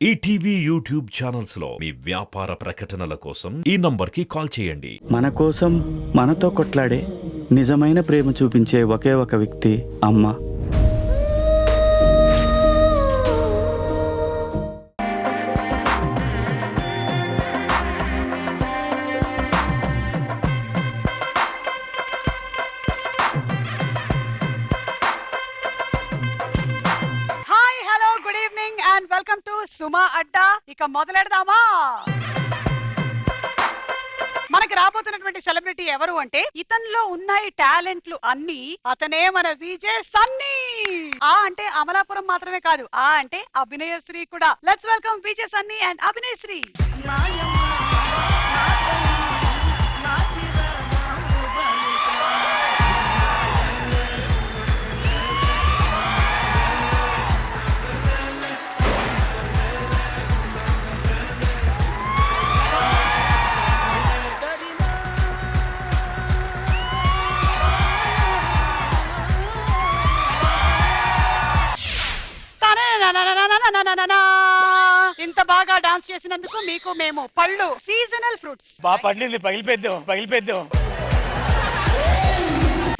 ETV YouTube channels లో మీ వ్యాపార ప్రకటనల కోసం ఈ నంబర్కి కాల్ చేయండి. మన కోసం మనతో కొట్లాడే నిజమైన ప్రేమ చూపించే ఒకే ఒక వ్యక్తి అమ్మ. వెల్కమ్ టు సుమా అడ్డా. ఇక మొదలెడదామా? మనకి రాబోతున్నటువంటి సెలబ్రిటీ ఎవరు అంటే, ఇతనిలో ఉన్నాయి టాలెంట్లు అన్ని. అతనే మన విజయ్ సన్నీ. ఆ అంటే అమలాపురం మాత్రమే కాదు, ఆ అంటే అభినయశ్రీ కూడా. Let's welcome Vijay Sunny and Abhinayasri. ఇంత బాగా డాన్స్ చేసినందుకు మీకు మేము పళ్ళు, సీజనల్ ఫ్రూట్స్. పండింది, పగిలిపోద్దాం.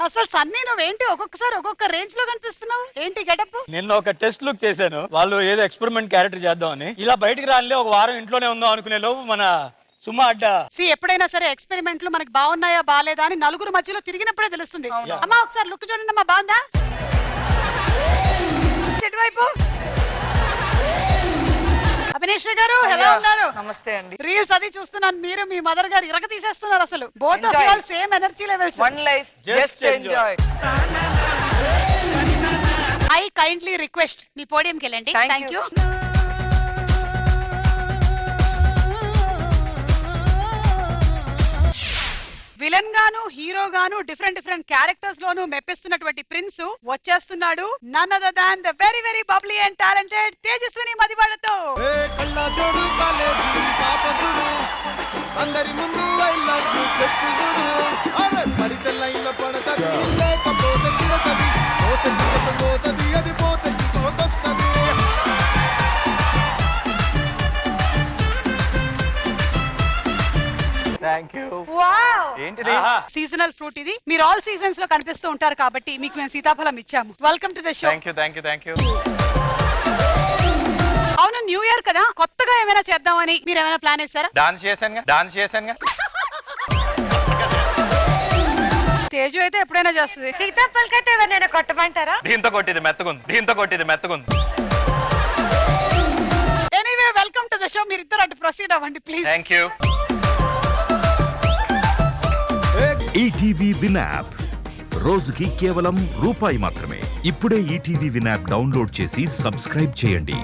అసలు సన్నీ నువ్వేంటి ఒక్కొక్కసారి ఒక్కొక్క రేంజ్ లో కనిపిస్తున్నావు? ఏంటి గెటప్? నిన్న ఒక టెస్ట్ లుక్ చేశాను, వాళ్ళు ఏదో ఎక్స్పెరిమెంట్ క్యారెక్టర్ చేద్దామని. ఇలా బయటికి రాలే, ఒక వారం ఇంట్లోనే ఉందాం అనుకునే లోపు మన సుమా అడ్డా. ఎప్పుడైనా సరే ఎక్స్పెరిమెంట్లు మనకి బాగున్నాయా బాలేదా అని నలుగురు మధ్యలో తిరిగినప్పుడే తెలుస్తుంది. అమ్మా ఒకసారి లుక్ చూడండి అమ్మా, బాగుందా? చెట్టువైపు అభినేశ్వరి గారు ఎలా ఉన్నారు? నమస్తే అండి. రీల్స్ అది చూస్తున్నాను, మీరు మీ మదర్ గారు ఇరగ తీసేస్తున్నారు. అసలు both of you all same energy levels. One life just enjoy. I kindly request మీ పోడియంకి వెళ్ళండి. థాంక్యూ. విలన్ గాను హీరో గాను డిఫరెంట్ క్యారెక్టర్స్ లోను మెప్పిస్తున్నటువంటి ప్రిన్స్ వచ్చేస్తున్నాడు. None other than the very very bubbly and talented Tejaswini మదివాడతో. అందరి ముందు ఐ లవ్ యు చెప్పిదుడు. అరే పడితే లైన్ లో పడతది, లేకపోతే తిడతది. పోతది అది పోతే ఇంకొస్తది. సీజనల్ ఫ్రూట్ ఇది. మీరు ఆల్ సీజన్స్ లో కనిపిస్తూ ఉంటారు కాబట్టి మీకు మేము సీతాఫలం ఇచ్చాము. Welcome to the show. Thank you. అవును, న్యూ ఇయర్ కదా, కొత్తగా ఏమైనా చేద్దామని మీరు ఏమైనా ప్లాన్ చేశారా? డాన్స్ చేశానుగా. తేజు అయితే ఎప్పుడైనా చేస్తుంది. సీతాఫల్ కట్టే ఎవరైనా కొట్టమంటారా? దీంతో కొట్టిది మెత్తగుంది. Anyway welcome to the show. మీరు ఇద్దరు అటు ప్రొసీడ్ అవ్వండి please. Thank you. ETV win app రోజుకి కేవలం రూపాయి మాత్రమే. ఇప్పుడే ఈటీవీ విన్ యాప్ డౌన్లోడ్ చేసి సబ్స్క్రైబ్ చేయండి.